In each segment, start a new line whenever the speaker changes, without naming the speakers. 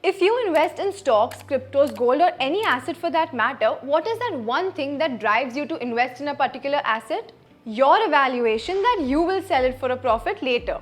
If you invest in stocks, cryptos, gold or any asset for that matter, what is that one thing that drives you to invest in a particular asset? Your evaluation that you will sell it for a profit later.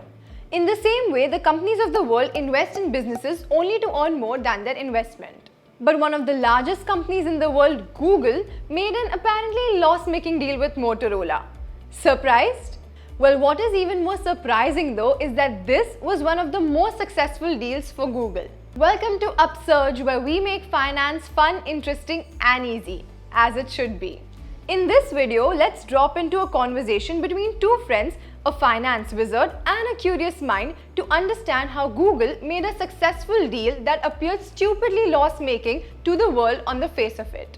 In the same way, the companies of the world invest in businesses only to earn more than their investment. But one of the largest companies in the world, Google, made an apparently loss-making deal with Motorola. Surprised? Well, what is even more surprising though is that this was one of the most successful deals for Google. Welcome to Upsurge, where we make finance fun, interesting and easy, as it should be. In this video, let's drop into a conversation between two friends, a finance wizard and a curious mind, to understand how Google made a successful deal that appeared stupidly loss-making to the world on the face of it.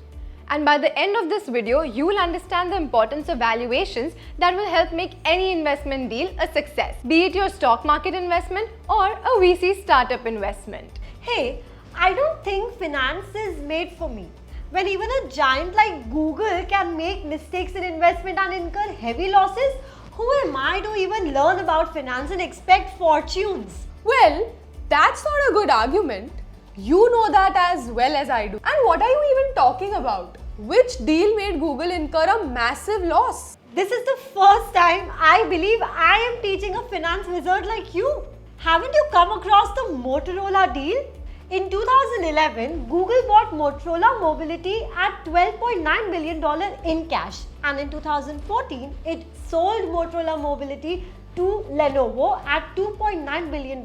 And by the end of this video, you will understand the importance of valuations that will help make any investment deal a success, be it your stock market investment or a VC startup investment.
Hey, I don't think finance is made for me. When even a giant like Google can make mistakes in investment and incur heavy losses, who am I to even learn about finance and expect fortunes?
Well, that's not a good argument. You know that as well as I do. And what are you even talking about? Which deal made Google incur a massive loss?
This is the first time I believe I am teaching a finance wizard like you. Haven't you come across the Motorola deal? In 2011, Google bought Motorola Mobility at $12.9 billion in cash, and in 2014, it sold Motorola Mobility to Lenovo at $2.9 billion.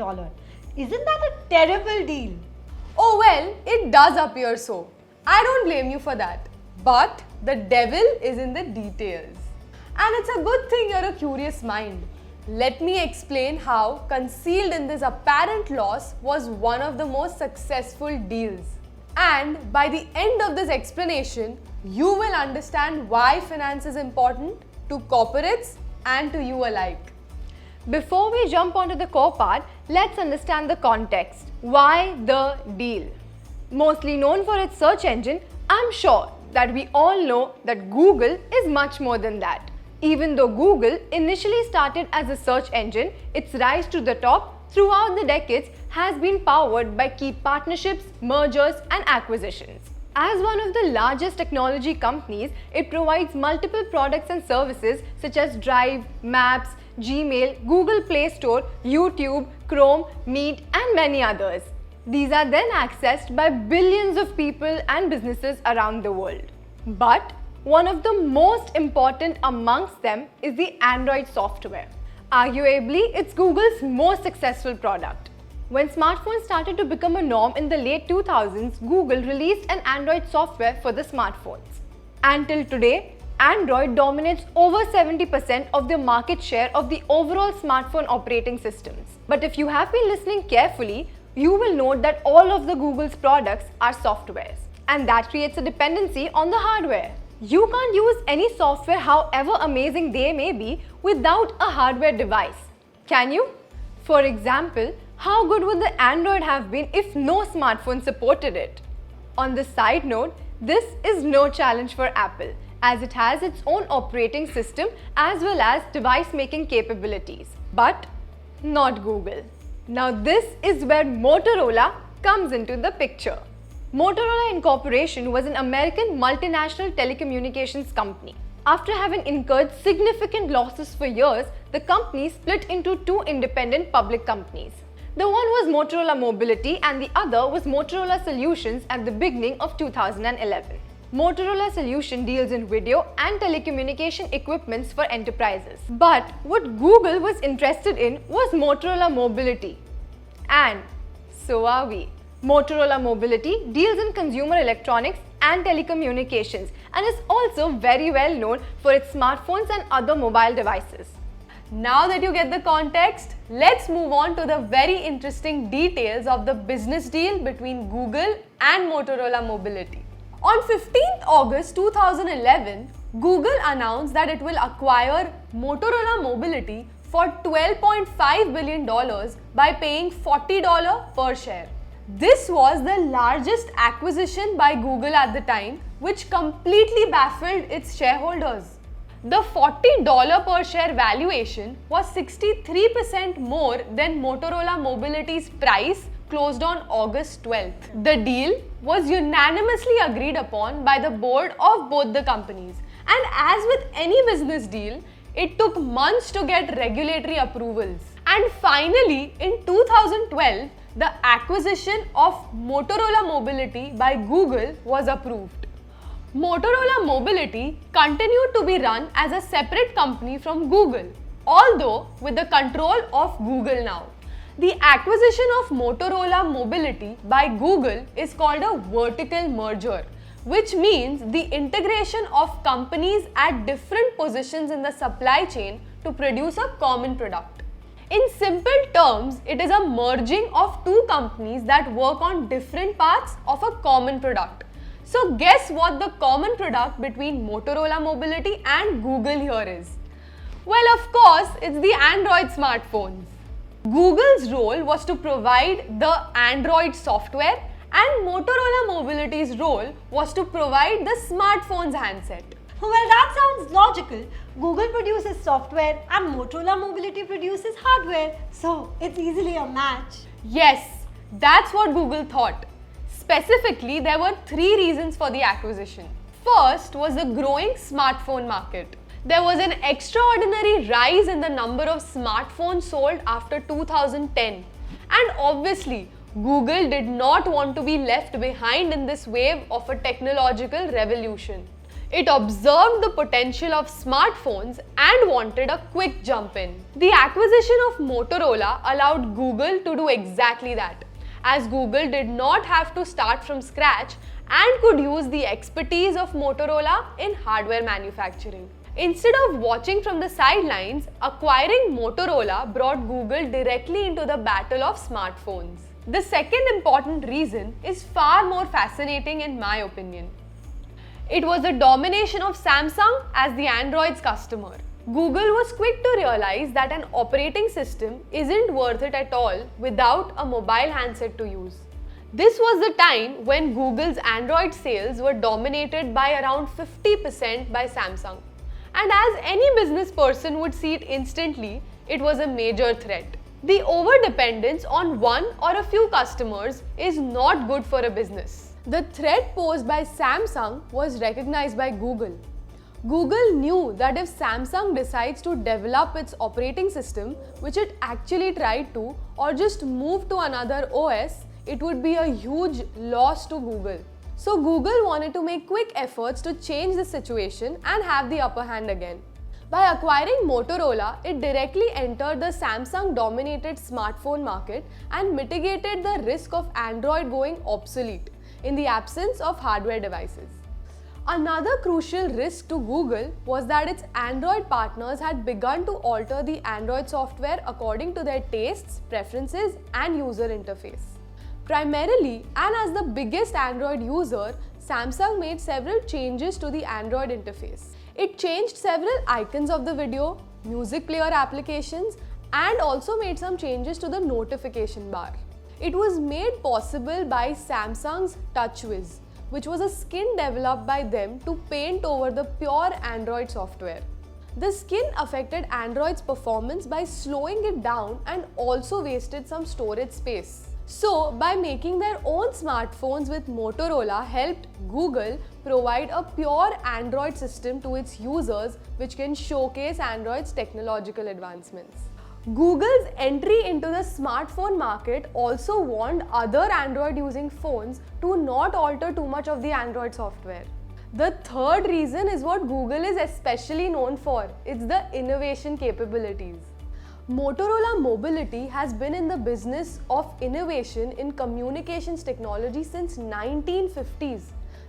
Isn't that a terrible deal?
Oh well, it does appear so. I don't blame you for that. But the devil is in the details. And it's a good thing you're a curious mind. Let me explain how concealed in this apparent loss was one of the most successful deals. And by the end of this explanation, you will understand why finance is important to corporates and to you alike.
Before we jump onto the core part, let's understand the context. Why the deal? Mostly known for its search engine, I'm sure that we all know that Google is much more than that. Even though Google initially started as a search engine, its rise to the top throughout the decades has been powered by key partnerships, mergers and acquisitions. As one of the largest technology companies, it provides multiple products and services such as Drive, Maps, Gmail, Google Play Store, YouTube, Chrome, Meet and many others. These are then accessed by billions of people and businesses around the world. But one of the most important amongst them is the Android software. Arguably, it's Google's most successful product. When smartphones started to become a norm in the late 2000s, Google released an Android software for the smartphones. Until today, Android dominates over 70% of the market share of the overall smartphone operating systems. But if you have been listening carefully, you will note that all of the Google's products are softwares. And that creates a dependency on the hardware. You can't use any software, however amazing they may be, without a hardware device. Can you? For example, how good would the Android have been if no smartphone supported it? On the side note, this is no challenge for Apple, as it has its own operating system as well as device making capabilities. But not Google. Now this is where Motorola comes into the picture. Motorola Incorporation was an American multinational telecommunications company. After having incurred significant losses for years, the company split into two independent public companies. The one was Motorola Mobility and the other was Motorola Solutions at the beginning of 2011. Motorola Solutions deals in video and telecommunication equipments for enterprises. But what Google was interested in was Motorola Mobility. And so are we. Motorola Mobility deals in consumer electronics and telecommunications and is also very well known for its smartphones and other mobile devices.
Now that you get the context, let's move on to the very interesting details of the business deal between Google and Motorola Mobility. On 15th August 2011, Google announced that it will acquire Motorola Mobility for $12.5 billion by paying $40 per share. This was the largest acquisition by Google at the time, which completely baffled its shareholders. The $40 per share valuation was 63% more than Motorola Mobility's price closed on August 12th. The deal was unanimously agreed upon by the board of both the companies. And as with any business deal, it took months to get regulatory approvals. And finally, in 2012, the acquisition of Motorola Mobility by Google was approved. Motorola Mobility continued to be run as a separate company from Google, although with the control of Google now. The acquisition of Motorola Mobility by Google is called a vertical merger, which means the integration of companies at different positions in the supply chain to produce a common product. In simple terms, it is a merging of two companies that work on different parts of a common product. So guess what the common product between Motorola Mobility and Google here is? Well, of course, it's the Android smartphones. Google's role was to provide the Android software, and Motorola Mobility's role was to provide the smartphone's handset.
Well, that sounds logical. Google produces software and Motorola Mobility produces hardware. So it's easily a match.
Yes, that's what Google thought. Specifically, there were three reasons for the acquisition. First was the growing smartphone market. There was an extraordinary rise in the number of smartphones sold after 2010. And obviously, Google did not want to be left behind in this wave of a technological revolution. It observed the potential of smartphones and wanted a quick jump in. The acquisition of Motorola allowed Google to do exactly that, as Google did not have to start from scratch and could use the expertise of Motorola in hardware manufacturing. Instead of watching from the sidelines, acquiring Motorola brought Google directly into the battle of smartphones. The second important reason is far more fascinating in my opinion. It was the domination of Samsung as the Android's customer. Google was quick to realize that an operating system isn't worth it at all without a mobile handset to use. This was the time when Google's Android sales were dominated by around 50% by Samsung. And as any business person would see it instantly, it was a major threat. The overdependence on one or a few customers is not good for a business. The threat posed by Samsung was recognized by Google. Google knew that if Samsung decides to develop its operating system, which it actually tried to, or just move to another OS, it would be a huge loss to Google. So Google wanted to make quick efforts to change the situation and have the upper hand again. By acquiring Motorola, it directly entered the Samsung-dominated smartphone market and mitigated the risk of Android going obsolete in the absence of hardware devices. Another crucial risk to Google was that its Android partners had begun to alter the Android software according to their tastes, preferences, and user interface. Primarily, and as the biggest Android user, Samsung made several changes to the Android interface. It changed several icons of the video, music player applications, and also made some changes to the notification bar. It was made possible by Samsung's TouchWiz, which was a skin developed by them to paint over the pure Android software. The skin affected Android's performance by slowing it down and also wasted some storage space. So, by making their own smartphones with Motorola helped Google provide a pure Android system to its users, which can showcase Android's technological advancements. Google's entry into the smartphone market also warned other Android using phones to not alter too much of the Android software. The third reason is what Google is especially known for. It's the innovation capabilities. Motorola Mobility has been in the business of innovation in communications technology since 1950s.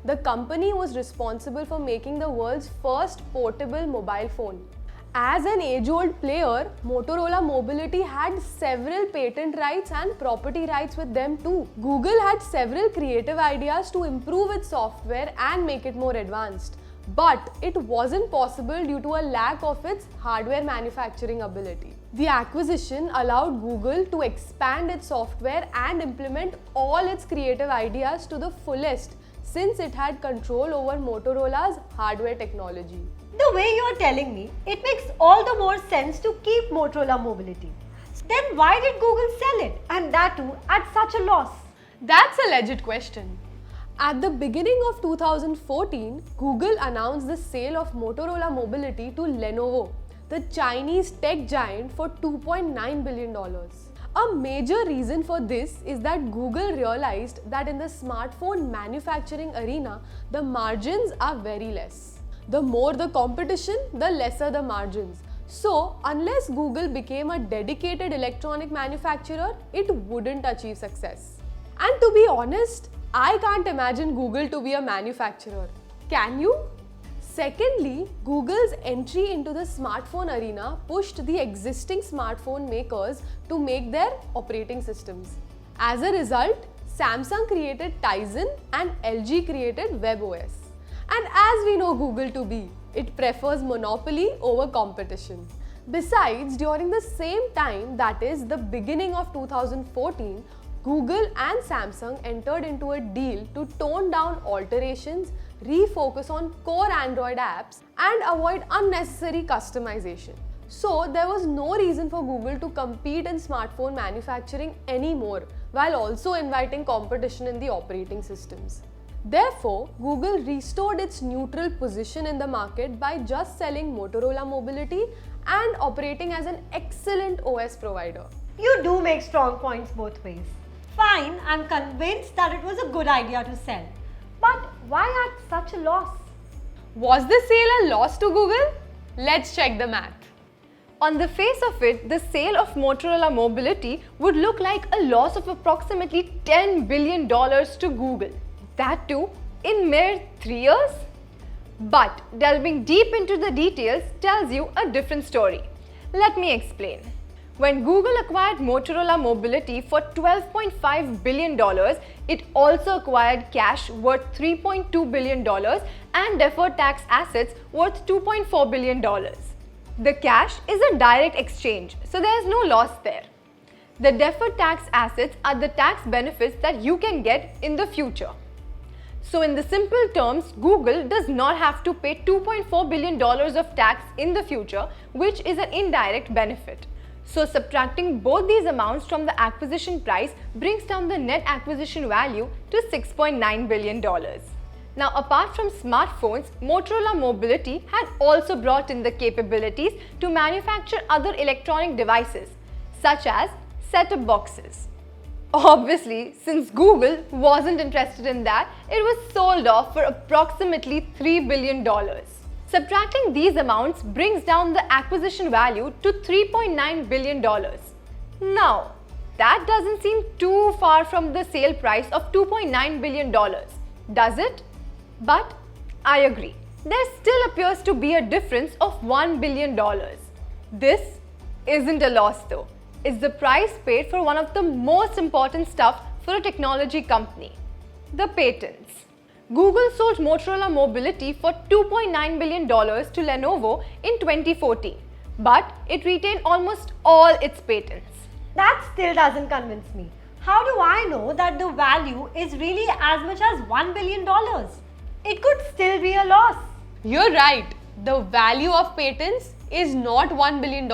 The company was responsible for making the world's first portable mobile phone. As an age-old player, Motorola Mobility had several patent rights and property rights with them too. Google had several creative ideas to improve its software and make it more advanced. But it wasn't possible due to a lack of its hardware manufacturing ability. The acquisition allowed Google to expand its software and implement all its creative ideas to the fullest, since it had control over Motorola's hardware technology.
The way you are telling me, it makes all the more sense to keep Motorola Mobility. Then why did Google sell it, and that too at such a loss?
That's a legit question. At the beginning of 2014, Google announced the sale of Motorola Mobility to Lenovo, the Chinese tech giant, for $2.9 billion. A major reason for this is that Google realized that in the smartphone manufacturing arena, the margins are very less. The more the competition, the lesser the margins. So, unless Google became a dedicated electronic manufacturer, it wouldn't achieve success. And to be honest, I can't imagine Google to be a manufacturer. Can you? Secondly, Google's entry into the smartphone arena pushed the existing smartphone makers to make their operating systems. As a result, Samsung created Tizen and LG created WebOS. And as we know Google to be, it prefers monopoly over competition. Besides, during the same time, that is the beginning of 2014, Google and Samsung entered into a deal to tone down alterations, refocus on core Android apps, and avoid unnecessary customization. So, there was no reason for Google to compete in smartphone manufacturing anymore, while also inviting competition in the operating systems. Therefore, Google restored its neutral position in the market by just selling Motorola Mobility and operating as an excellent OS provider.
You do make strong points both ways. Fine, I'm convinced that it was a good idea to sell. But why at such a loss?
Was the sale a loss to Google? Let's check the math.
On the face of it, the sale of Motorola Mobility would look like a loss of approximately $10 billion to Google. That too in mere 3 years? But delving deep into the details tells you a different story. Let me explain. When Google acquired Motorola Mobility for $12.5 billion, it also acquired cash worth $3.2 billion and deferred tax assets worth $2.4 billion. The cash is a direct exchange, so there is no loss there. The deferred tax assets are the tax benefits that you can get in the future. So in the simple terms, Google does not have to pay $2.4 billion of tax in the future, which is an indirect benefit. So subtracting both these amounts from the acquisition price brings down the net acquisition value to $6.9 billion. Now, apart from smartphones, Motorola Mobility had also brought in the capabilities to manufacture other electronic devices, such as set-top boxes. Obviously, since Google wasn't interested in that, it was sold off for approximately $3 billion. Subtracting these amounts brings down the acquisition value to $3.9 billion. Now, that doesn't seem too far from the sale price of $2.9 billion, does it? But I agree. There still appears to be a difference of $1 billion. This isn't a loss though. It's the price paid for one of the most important stuff for a technology company, the patents. Google sold Motorola Mobility for $2.9 billion to Lenovo in 2014, but it retained almost all its patents.
That still doesn't convince me. How do I know that the value is really as much as $1 billion? It could still be a loss.
You're right. The value of patents is not $1 billion.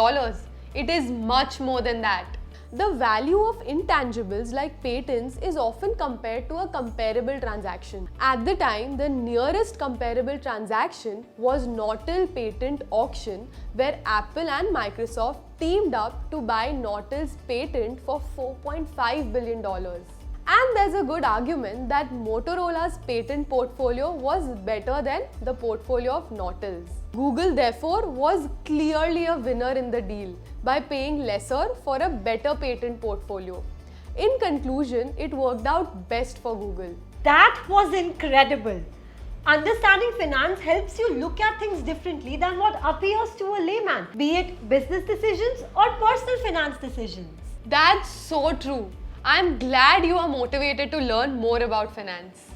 It is much more than that. The value of intangibles like patents is often compared to a comparable transaction. At the time, the nearest comparable transaction was Nortel patent auction, where Apple and Microsoft teamed up to buy Nortel's patent for $4.5 billion. And there's a good argument that Motorola's patent portfolio was better than the portfolio of Nortel's. Google therefore was clearly a winner in the deal by paying lesser for a better patent portfolio. In conclusion, it worked out best for Google.
That was incredible. Understanding finance helps you look at things differently than what appears to a layman, be it business decisions or personal finance decisions.
That's so true. I'm glad you are motivated to learn more about finance.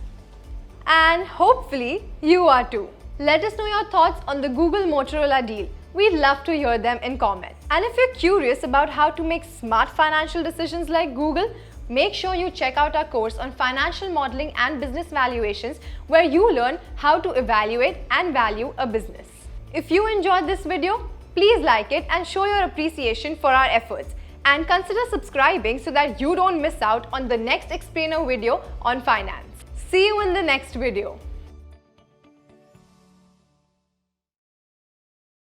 And hopefully you are too. Let us know your thoughts on the Google Motorola deal. We'd love to hear them in comments. And if you're curious about how to make smart financial decisions like Google, make sure you check out our course on financial modeling and business valuations, where you learn how to evaluate and value a business. If you enjoyed this video, please like it and show your appreciation for our efforts. And consider subscribing so that you don't miss out on the next explainer video on finance. See you in the next video.